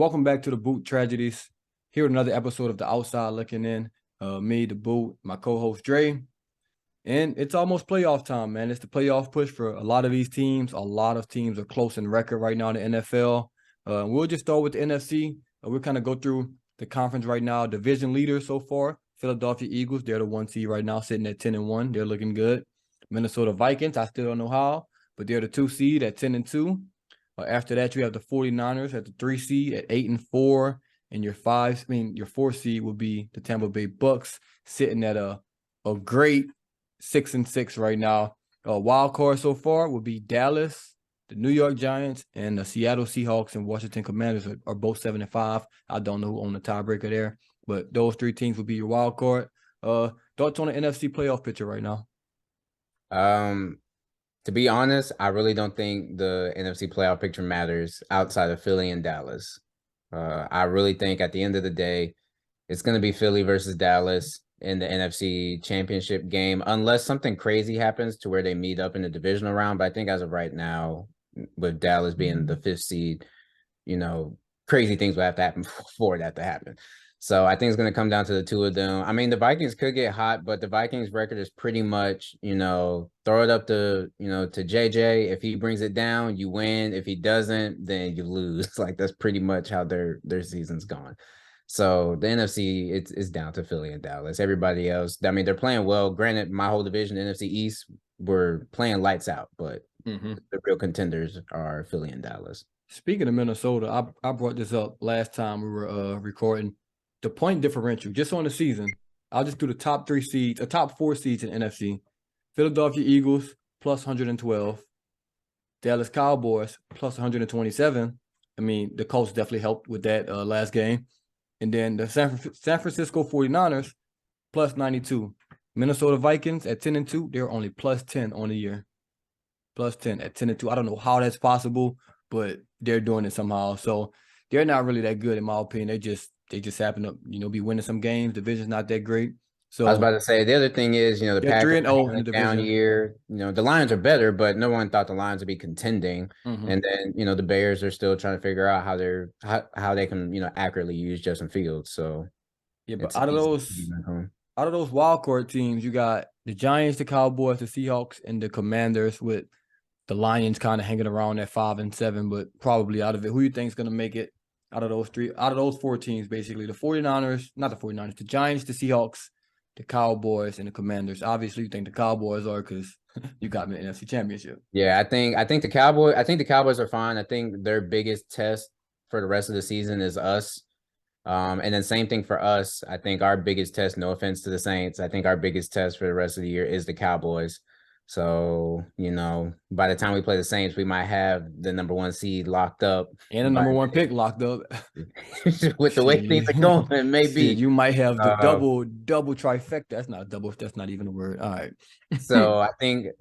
Welcome back to DaBoot Tragedies. Here with another episode of The Outside Looking In. Me, DaBoot, my co-host Dre. And it's almost playoff time, man. It's the playoff push for a lot of these teams. A lot of teams are close in record right now in the NFL. We'll just start with the NFC. We'll kind of go through the conference right now. Division leaders so far, Philadelphia Eagles. They're the 1 seed right now, sitting at 10-1. They're looking good. Minnesota Vikings, I still don't know how, but they're the 2 seed at 10-2. After that, you have the 49ers at the 3 seed at 8-4. And your 4 seed will be the Tampa Bay Bucks, sitting at a great 6-6 right now. Wild card so far will be Dallas, the New York Giants, and the Seattle Seahawks and Washington Commanders are both 7-5. I don't know who owned the tiebreaker there, but those 3 teams will be your wild card. Thoughts on the NFC playoff picture right now? To be honest, I really don't think the NFC playoff picture matters outside of Philly and Dallas. I really think at the end of the day, it's going to be Philly versus Dallas in the NFC championship game, unless something crazy happens to where they meet up in the divisional round. But I think as of right now, with Dallas being the 5th seed, crazy things will have to happen for that to happen. So I think it's going to come down to the 2 of them. I mean, the Vikings could get hot, but the Vikings record is pretty much, throw it up to JJ. If he brings it down, you win. If he doesn't, then you lose. Like, that's pretty much how their season's gone. So the NFC, it's down to Philly and Dallas. Everybody else, I mean, they're playing well. Granted, my whole division, the NFC East, we're playing lights out, but the real contenders are Philly and Dallas. Speaking of Minnesota, I brought this up last time we were recording. The point differential, just on the season, I'll just do the top 3 seeds, top 4 seeds in NFC. Philadelphia Eagles, plus 112. Dallas Cowboys, plus 127. I mean, the Colts definitely helped with that last game. And then the San Francisco 49ers, plus 92. Minnesota Vikings at 10-2, they're only plus 10 on the year. Plus 10 at 10-2. I don't know how that's possible, but they're doing it somehow. So they're not really that good, in my opinion. They just happen to, be winning some games. Division's not that great. So I was about to say, the other thing is, the Packers 3-0 in the down division. year. The Lions are better, but no one thought the Lions would be contending. And then, the Bears are still trying to figure out how they can, accurately use Justin Fields. So yeah, but out of those wild card teams, you got the Giants, the Cowboys, the Seahawks, and the Commanders, with the Lions kind of hanging around at 5-7. But probably out of it, who you think is going to make it? Out of those 4 teams, basically, the 49ers, not the 49ers, the Giants, the Seahawks, the Cowboys, and the Commanders. Obviously, you think the Cowboys are because you got them in the NFC Championship. Yeah, I think the Cowboys are fine. I think their biggest test for the rest of the season is us. And then same thing for us. I think our biggest test, no offense to the Saints, I think our biggest test for the rest of the year is the Cowboys. So, by the time we play the Saints, we might have the number 1 seed locked up. And the number 1 pick locked up. With the way things are going, maybe. You might have the double trifecta. That's not double. That's not even a word. All right. So I think,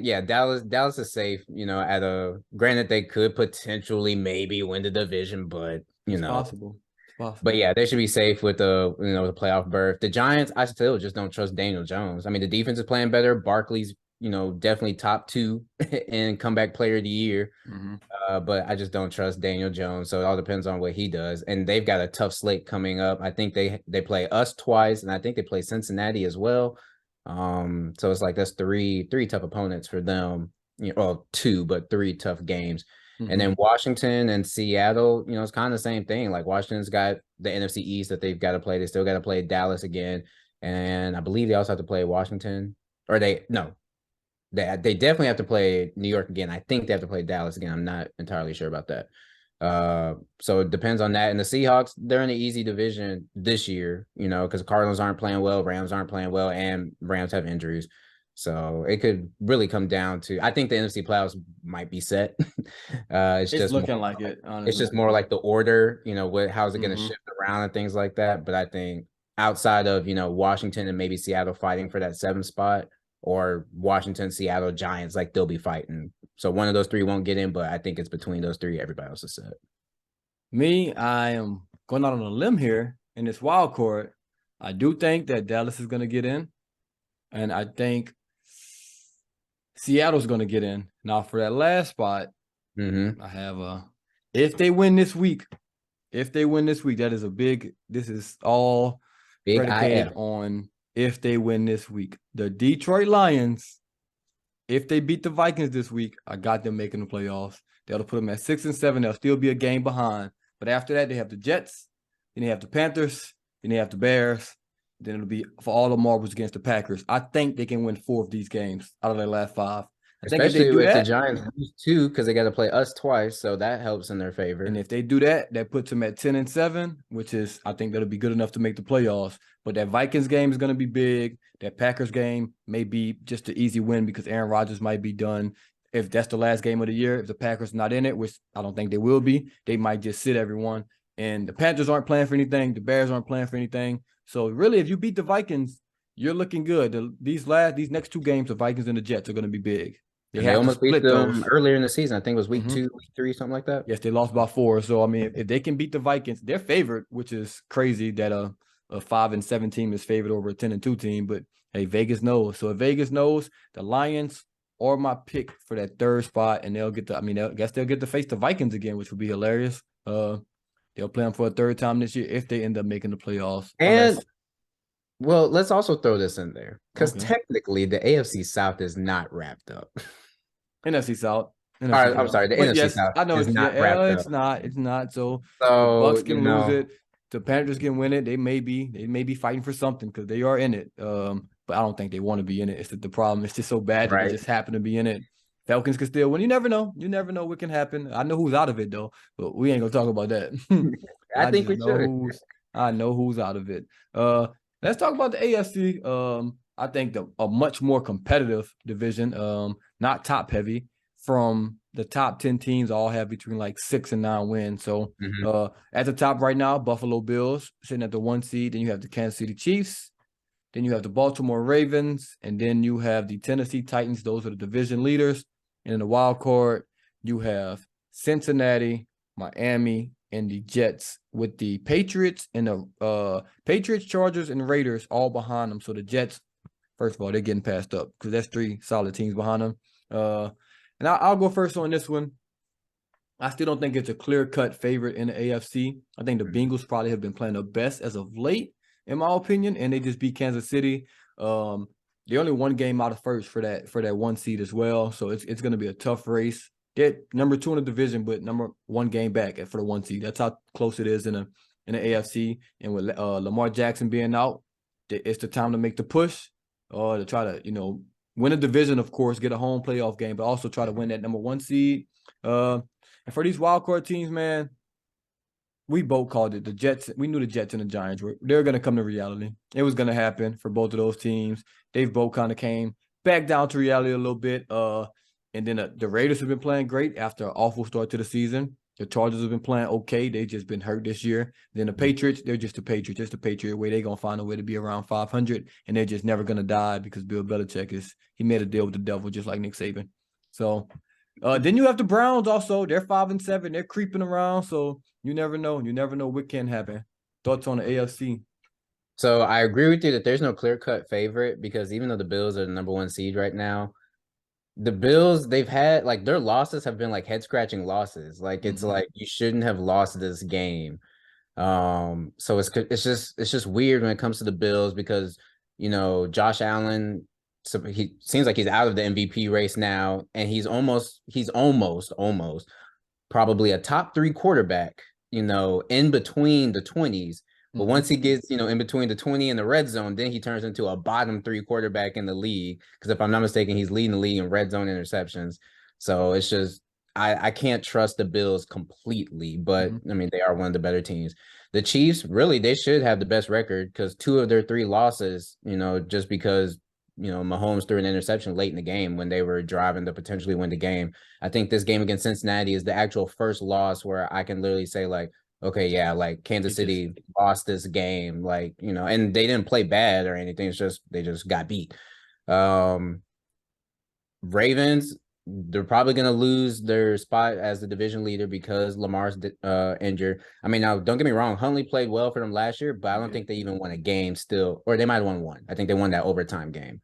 yeah, Dallas is safe, granted, they could potentially maybe win the division, but, It's possible. But yeah, they should be safe with the playoff berth. The Giants, I still just don't trust Daniel Jones. I mean, the defense is playing better. Barkley's, definitely top 2 in comeback player of the year. But I just don't trust Daniel Jones. So it all depends on what he does. And they've got a tough slate coming up. I think they play us twice, and I think they play Cincinnati as well. So it's like that's three tough opponents for them. 2, but 3 tough games. And then Washington and Seattle, it's kind of the same thing. Like, Washington's got the NFC East that they've got to play. They still got to play Dallas again. And I believe they also have to play Washington. Or they definitely have to play New York again. I think they have to play Dallas again. I'm not entirely sure about that. So it depends on that. And the Seahawks, they're in the easy division this year, because the Cardinals aren't playing well, Rams aren't playing well, and Rams have injuries. So it could really come down to, I think the NFC playoffs might be set. It's just looking like it. Honestly. It's just more like the order, how's it going to shift around and things like that. But I think outside of, Washington and maybe Seattle fighting for that 7th spot, or Washington, Seattle, Giants, like, they'll be fighting. So one of those 3 won't get in, but I think it's between those 3. Everybody else is set. Me, I am going out on a limb here in this wild card. I do think that Dallas is going to get in, and I think Seattle's going to get in. Now, for that last spot, I have if they win this week, If they win this week, that is this is all Big predicated IF. on if they win this week. The Detroit Lions, if they beat the Vikings this week, I got them making the playoffs. That'll put them at 6 and 7. They'll still be a game behind. But after that, they have the Jets, then they have the Panthers, then they have the Bears. Then it'll be for all the marbles against the Packers. I think they can win 4 of these games out of their last 5. I think if they do Especially if the that, Giants lose 2 because they got to play us twice, so that helps in their favor. and if they do that, that puts them at 10 and 7, which is, I think that'll be good enough to make the playoffs. But that Vikings game is going to be big. That Packers game may be just an easy win because Aaron Rodgers might be done. If that's the last game of the year, if the Packers are not in it, which I don't think they will be, they might just sit everyone. And the Panthers aren't playing for anything. The Bears aren't playing for anything. So really, if you beat the Vikings, you're looking good. These next 2 games, the Vikings and the Jets are going to be big. They almost beat them earlier in the season. I think it was week 2, week 3, something like that. Yes, they lost by 4. So, I mean, if they can beat the Vikings, they're favored, which is crazy that a 5 and 7 team is favored over a 10 and 2 team. But, hey, Vegas knows. So, if Vegas knows, the Lions are my pick for that 3rd spot, and they'll get I guess they'll get to face the Vikings again, which would be hilarious. They'll play them for a 3rd time this year if they end up making the playoffs. And well, let's also throw this in there because technically the AFC South is not wrapped up. NFC South. All right, I'm sorry. The NFC South I know is not wrapped up. It's not. So the Bucks can lose it. The Panthers can win it. They may be fighting for something because they are in it. But I don't think they want to be in it. It's the problem. It's just so bad that they just happen to be in it. Falcons can still win. You never know. You never know what can happen. I know who's out of it though, but we ain't gonna talk about that. I think we should. I know who's out of it. Let's talk about the AFC. I think a much more competitive division, not top heavy. From the top 10 teams, all have between like 6 and 9 wins. So at the top right now, Buffalo Bills sitting at the 1 seed. Then you have the Kansas City Chiefs. Then you have the Baltimore Ravens. And then you have the Tennessee Titans. Those are the division leaders. And in the wild card, you have Cincinnati, Miami, and the Jets, with the Patriots and the Patriots, Chargers, and Raiders all behind them. So the Jets, first of all, they're getting passed up because that's 3 solid teams behind them. And I'll go first on this one. I still don't think it's a clear-cut favorite in the AFC. I think the Bengals probably have been playing the best as of late, in my opinion, and they just beat Kansas City. They're only 1 game out of first for that 1 seed as well. So it's going to be a tough race. They're number 2 in the division, but number 1 game back for the 1 seed. That's how close it is in the AFC. And with Lamar Jackson being out, it's the time to make the push to try to, win a division, of course, get a home playoff game, but also try to win that number 1 seed. And for these wild card teams, man, we both called it. The Jets, we knew the Jets and the Giants they're going to come to reality. It was going to happen for both of those teams. They've both kind of came back down to reality a little bit. And then the Raiders have been playing great after an awful start to the season. The Chargers have been playing okay. They've just been hurt this year. Then the Patriots, they're just the Patriots. Just the Patriot way. They're going to find a way to be around 500, and they're just never going to die because Bill Belichick he made a deal with the devil just like Nick Saban. So then you have the Browns also. They're 5 and 7. They're creeping around. So you never know. You never know what can happen. Thoughts on the AFC? So I agree with you that there's no clear-cut favorite because even though the Bills are the number 1 seed right now, the Bills, they've had like their losses have been like head-scratching losses. Like it's like you shouldn't have lost this game. So it's just weird when it comes to the Bills because Josh Allen, so he seems like he's out of the MVP race now, and he's almost probably a top 3 quarterback, in between the 20s. But once he gets, in between the 20 and the red zone, then he turns into a bottom 3 quarterback in the league. Because if I'm not mistaken, he's leading the league in red zone interceptions. So it's just, I can't trust the Bills completely. But, I mean, they are one of the better teams. The Chiefs, really, they should have the best record because 2 of their 3 losses, just because, Mahomes threw an interception late in the game when they were driving to potentially win the game. I think this game against Cincinnati is the actual first loss where I can literally say, like, okay, yeah, like Kansas City lost this game, like, and they didn't play bad or anything. It's just they just got beat. Ravens, they're probably going to lose their spot as the division leader because Lamar's injured. I mean, now, don't get me wrong. Huntley played well for them last year, but I don't think they even won a game still, or they might have won one. I think they won that overtime game.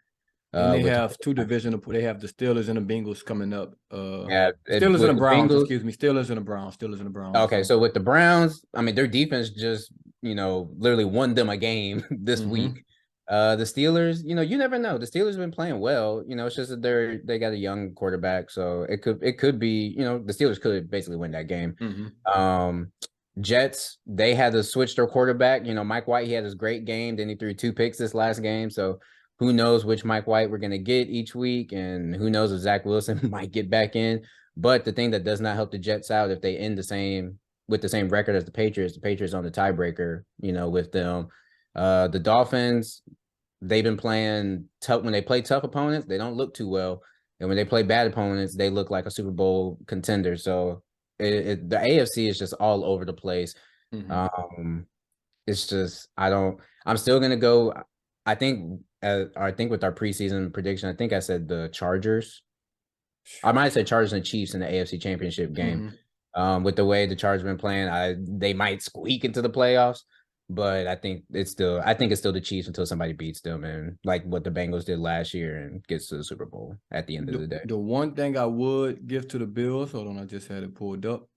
And they with have two divisional. They have the Steelers and the Bengals coming up. Steelers with and the the Browns. Bengals. Excuse me. Steelers and the Browns. Steelers and the Browns. Okay, so with the Browns, I mean, their defense just, literally won them a game this week. The Steelers, you never know. The Steelers have been playing well. It's just that they got a young quarterback, so it could be, the Steelers could basically win that game. Jets, they had to switch their quarterback. Mike White, he had his great game. Then he threw 2 picks this last game. So who knows which Mike White we're going to get each week, and who knows if Zach Wilson might get back in. But the thing that does not help the Jets out, if they end with the same record as the Patriots on the tiebreaker, with them. The Dolphins, they've been playing tough. When they play tough opponents, they don't look too well. And when they play bad opponents, they look like a Super Bowl contender. So the AFC is just all over the place. It's just, I'm still going to go. I think with our preseason prediction, I think I said the Chargers. I might say Chargers and Chiefs in the AFC Championship game. With the way the Chargers been playing, they might squeak into the playoffs, but I think it's still the Chiefs until somebody beats them, and like what the Bengals did last year and gets to the Super Bowl at the end of the day. The one thing I would give to the Bills, hold on, I just had it pulled up.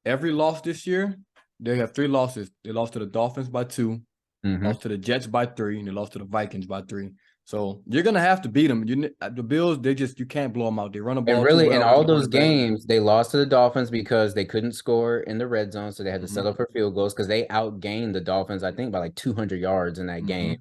Every loss this year, they have 3 losses. They lost to the Dolphins by 2, lost to the Jets by 3, and they lost to the Vikings by 3. So you're gonna have to beat them. The Bills, you can't blow them out. They run the ball. And really, in all those games, they lost to the Dolphins because they couldn't score in the red zone, so they had to settle for field goals because they outgained the Dolphins, I think, by like 200 yards in that game.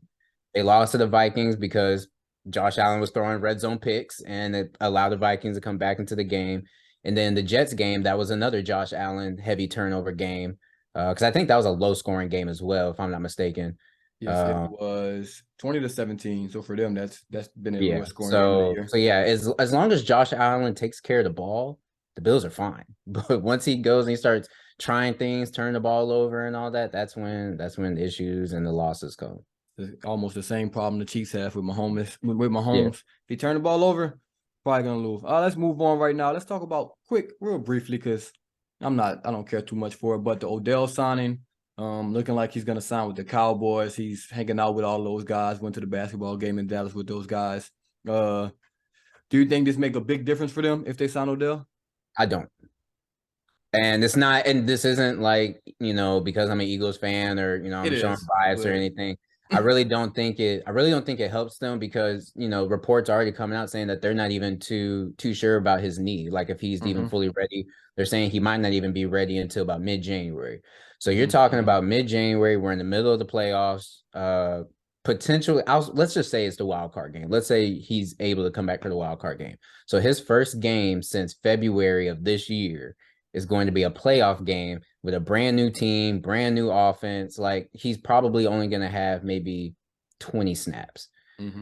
They lost to the Vikings because Josh Allen was throwing red zone picks, and it allowed the Vikings to come back into the game. And then the Jets game, that was another Josh Allen heavy turnover game because I think that was a low-scoring game as well, if I'm not mistaken. Yes, it was 20-17. So for them, that's been a lower scoring game of the year. So yeah, as long as Josh Allen takes care of the ball, the Bills are fine. But once he goes and he starts trying things, turn the ball over and all that, that's when the issues and the losses come. It's almost the same problem the Chiefs have with Mahomes. If he turn the ball over, probably gonna lose. Let's move on right now. Let's talk about real briefly, because I don't care too much for it, but the Odell signing. Looking like he's gonna sign with the Cowboys. He's hanging out with all those guys. Went to the basketball game in Dallas with those guys. Do you think this make a big difference for them if they sign Odell? I don't. And it's not, and this isn't like, because I'm an Eagles fan or, I'm showing bias or anything. I really don't think it helps them because, reports are already coming out saying that they're not even too sure about his knee. Like if he's even fully ready, they're saying he might not even be ready until about mid-January. So you're talking about mid-January. We're in the middle of the playoffs. Potentially, let's just say it's the wild card game. Let's say he's able to come back for the wild card game. So his first game since February of this year is going to be a playoff game with a brand new team, brand new offense. Like he's probably only going to have maybe 20 snaps.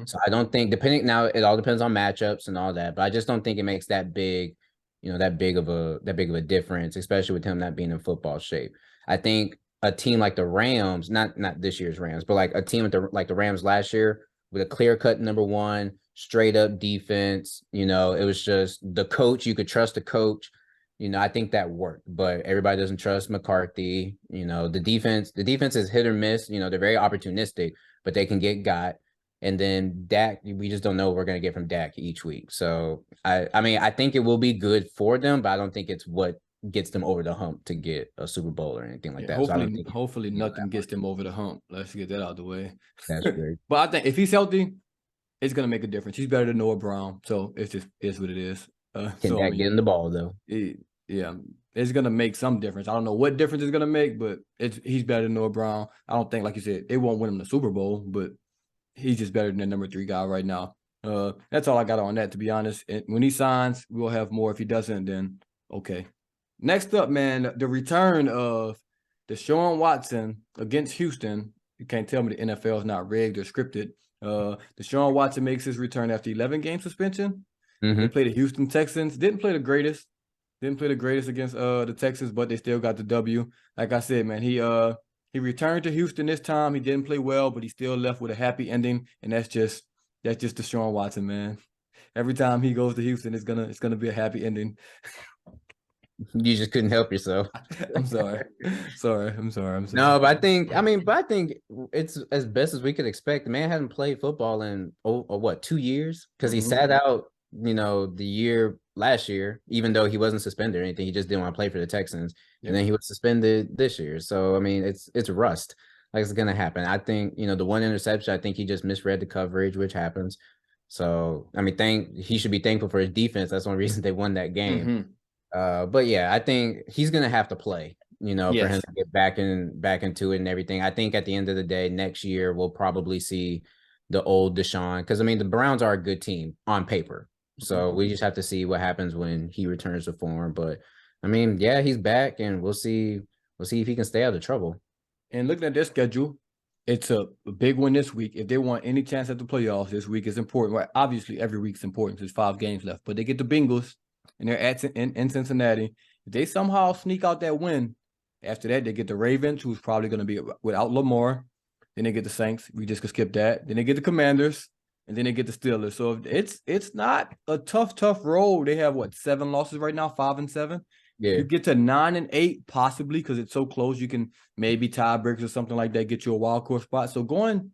So I don't think, now it all depends on matchups and all that, but I just don't think it makes that big, that big of a difference, especially with him not being in football shape. I think a team like the Rams, not this year's Rams, but like a team like the Rams last year with a clear-cut number 1, straight-up defense, it was just the coach. You could trust the coach. I think that worked, but everybody doesn't trust McCarthy. The defense is hit or miss. They're very opportunistic, but they can get got. And then Dak, we just don't know what we're going to get from Dak each week. So, I think it will be good for them, but I don't think it's what gets them over the hump to get a Super Bowl or anything like that. Hopefully nothing gets them over the hump. Let's get that out of the way. That's great. But I think if he's healthy, it's going to make a difference. He's better than Noah Brown. So it's just is what it is. Can Dak get in the ball, though? Yeah, it's going to make some difference. I don't know what difference it's going to make, but he's better than Noah Brown. I don't think, like you said, they won't win him the Super Bowl, but he's just better than the number 3 guy right now. That's all I got on that, to be honest. And when he signs, we'll have more. If he doesn't, then okay. Next up, man, the return of Deshaun Watson against Houston. You can't tell me the NFL is not rigged or scripted. Deshaun Watson makes his return after 11-game suspension. They played the Houston Texans. Didn't play the greatest against the Texans, but they still got the W. Like I said, man, he returned to Houston this time. He didn't play well, but he still left with a happy ending, and that's just Deshaun Watson, man. Every time he goes to Houston, it's gonna be a happy ending. You just couldn't help yourself. I'm sorry. I'm sorry. No, but I think it's as best as we could expect. The man hasn't played football in what, 2 years? Because he sat out, the year last year, even though he wasn't suspended or anything. He just didn't want to play for the Texans, and then he was suspended this year. So I mean, it's rust. Like, it's gonna happen. I think the one interception. I think he just misread the coverage, which happens. So I mean, he should be thankful for his defense. That's one reason they won that game. But yeah, I think he's gonna have to play, for him Yes. to get back into it and everything. I think at the end of the day, next year we'll probably see the old Deshaun, because I mean the Browns are a good team on paper. So we just have to see what happens when he returns to form. But I mean, yeah, he's back, and we'll see if he can stay out of trouble. And looking at their schedule, it's a big one this week. If they want any chance at the playoffs this week, is important. Well, obviously, every week's important. There's 5 games left, but they get the Bengals, and they're in Cincinnati. If they somehow sneak out that win, after that, they get the Ravens, who's probably going to be without Lamar. Then they get the Saints. We just could skip that. Then they get the Commanders, and then they get the Steelers. So it's not a tough road. They have 7 losses right now, 5 and 7. Yeah. You get to 9 and 8 possibly, because it's so close. You can maybe tiebreakers or something like that, get you a wild card spot. So going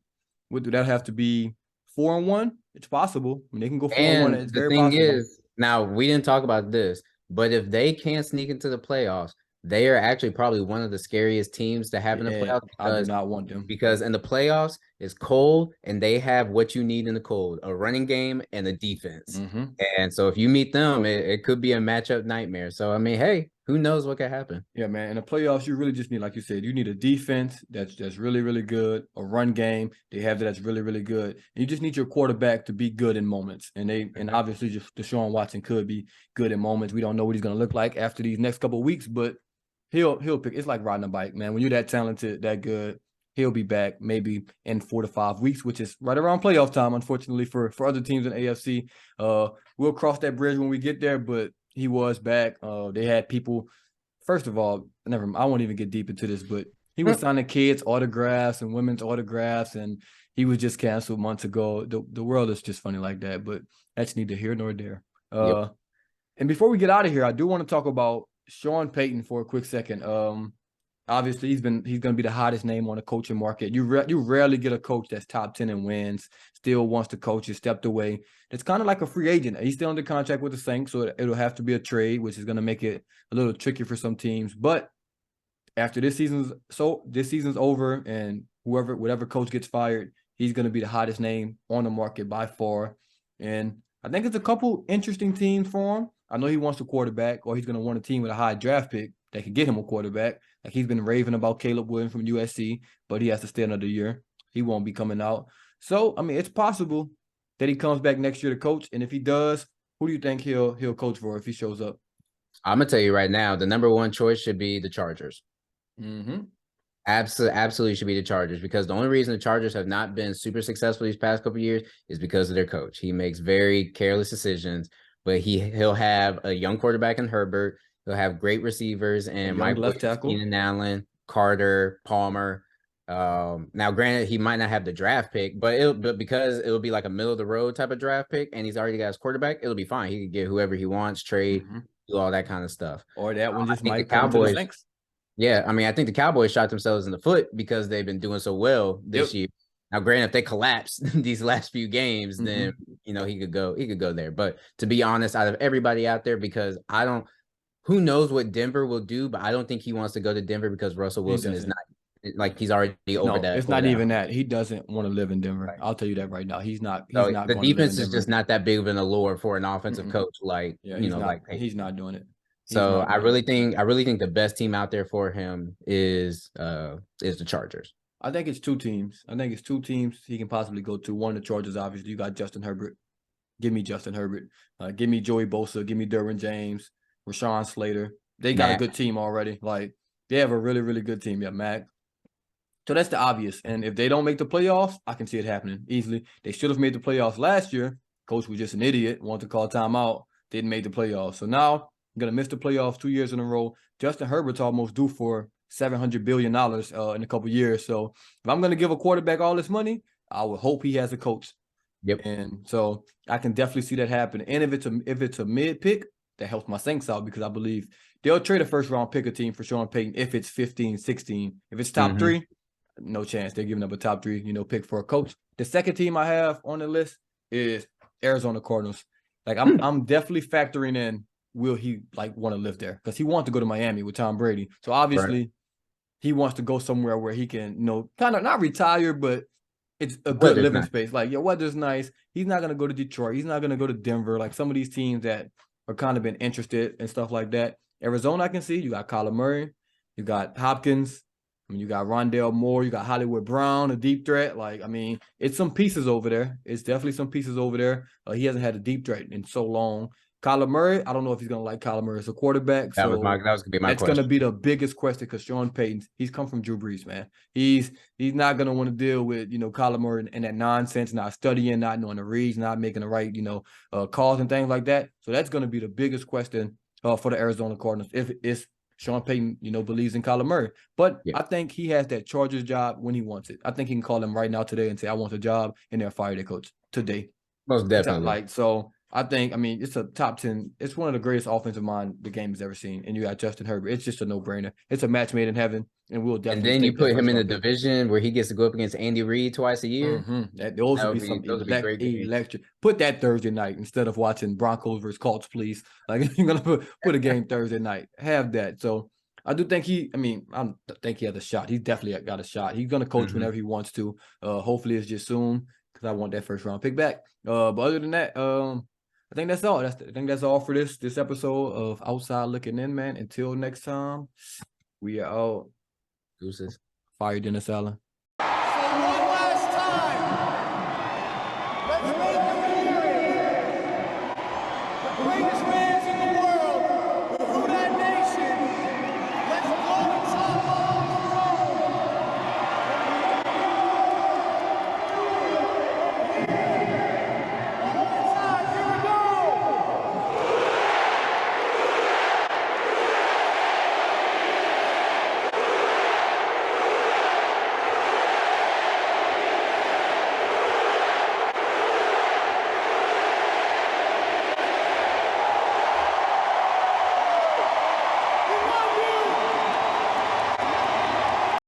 with that have to be 4 and 1. It's possible. I mean, they can go 4 and 1. It's very possible. Is, now we didn't talk about this, but if they can't sneak into the playoffs, they are actually probably one of the scariest teams to have in the playoffs. I do not want them, because in the playoffs it's cold, and they have what you need in the cold: a running game and a defense. And so if you meet them, it could be a matchup nightmare. So I mean, hey, who knows what could happen? Yeah, man. In the playoffs, you really just need, like you said, you need a defense that's really, really good, a run game they have that's really, really good. And you just need your quarterback to be good in moments. And obviously just Deshaun Watson could be good in moments. We don't know what he's gonna look like after these next couple of weeks, but he'll pick. It's like riding a bike, man. When you're that talented, that good, he'll be back maybe in 4 to 5 weeks, which is right around playoff time, unfortunately, for other teams in AFC. We'll cross that bridge when we get there, but he was back. They had people. First of all, I won't even get deep into this, but he was signing kids' autographs and women's autographs, and he was just canceled months ago. The world is just funny like that, but that's neither here nor there. And before we get out of here, I do want to talk about Sean Payton for a quick second. Obviously, he's going to be the hottest name on the coaching market. You rarely get a coach that's top 10 and wins, still wants to coach, has stepped away. It's kind of like a free agent. He's still under contract with the Saints, so it'll have to be a trade, which is going to make it a little tricky for some teams. But after this season's over, and whatever coach gets fired, he's going to be the hottest name on the market by far. And I think it's a couple interesting teams for him. I know he wants a quarterback, or he's going to want a team with a high draft pick that could get him a quarterback. Like, he's been raving about Caleb Williams from USC, but he has to stay another year. He won't be coming out. So, I mean, it's possible that he comes back next year to coach. And if he does, who do you think he'll coach for if he shows up? I'm going to tell you right now, the number one choice should be the Chargers. Absolutely should be the Chargers, because the only reason the Chargers have not been super successful these past couple of years is because of their coach. He makes very careless decisions, but he'll have a young quarterback in Herbert. He'll have great receivers and Mike left tackle, Keenan Allen, Carter, Palmer. Now, granted, he might not have the draft pick, but because it'll be like a middle of the road type of draft pick, and he's already got his quarterback, it'll be fine. He can get whoever he wants, trade, do all that kind of stuff. Or that one just might come to the Saints. Yeah, I mean, I think the Cowboys shot themselves in the foot because they've been doing so well this year. Now, granted, if they collapse these last few games, then he could go there. But to be honest, out of everybody out there, because who knows what Denver will do, but I don't think he wants to go to Denver because Russell Wilson is not, like, he's already over that. It's not even that. He doesn't want to live in Denver. Right. I'll tell you that right now. He's not. The defense is just not that big of an allure for an offensive coach. Like, he's not doing it. So I really think the best team out there for him is the Chargers. I think it's 2 teams. He can possibly go to. One of the Chargers, obviously. You got Justin Herbert. Give me Justin Herbert. Give me Joey Bosa. Give me Derwin James. Rashawn Slater. They got a good team already. Like, they have a really, really good team. Yeah, Mac. So that's the obvious. And if they don't make the playoffs, I can see it happening easily. They should have made the playoffs last year. Coach was just an idiot. Wanted to call timeout. Didn't make the playoffs. So now I'm going to miss the playoffs 2 years in a row. Justin Herbert's almost due for $700 billion in a couple years. So if I'm going to give a quarterback all this money, I would hope he has a coach. Yep. And so I can definitely see that happen. And if it's a mid pick, that helps my Saints out because I believe they'll trade a first-round pick a team for Sean Payton if it's 15, 16. If it's top three, no chance. They're giving up a top three, pick for a coach. The second team I have on the list is Arizona Cardinals. Like I'm definitely factoring in, will he want to live there? Because he wants to go to Miami with Tom Brady. So obviously he wants to go somewhere where he can, kind of not retire, but it's a good living space. Like, weather's nice. He's not going to go to Detroit. He's not going to go to Denver. Like some of these teams that are kind of been interested and stuff like that. Arizona, I can see. You got Kyler Murray. You got Hopkins. You got Rondale Moore. You got Hollywood Brown, a deep threat. It's some pieces over there. It's definitely some pieces over there. He hasn't had a deep threat in so long. Kyler Murray, I don't know if he's going to like Kyler Murray as a quarterback. That was going to be my question. That's going to be the biggest question because Sean Payton, he's come from Drew Brees, man. He's not going to want to deal with, Kyler Murray and that nonsense, not studying, not knowing the reads, not making the right, calls and things like that. So that's going to be the biggest question for the Arizona Cardinals if it's Sean Payton, believes in Kyler Murray. But I think he has that Chargers job when he wants it. I think he can call them right now today and say, I want a job, and they'll fire their coach today. Most definitely. So I think, it's a top 10. It's one of the greatest offensive mind the game has ever seen. And you got Justin Herbert. It's just a no-brainer. It's a match made in heaven, and we'll definitely. And then you put him in the division where he gets to go up against Andy Reid twice a year. Those would be great electric. Put that Thursday night instead of watching Broncos versus Colts, please. You're gonna put a game Thursday night. Have that. So I do think I think he has a shot. He's definitely got a shot. He's gonna coach whenever he wants to. Hopefully it's just soon because I want that first round pick back. But other than that, I think that's all. I think that's all for this episode of Outside Looking In, man. Until next time, we are out. Deuces. Fire Dennis Allen.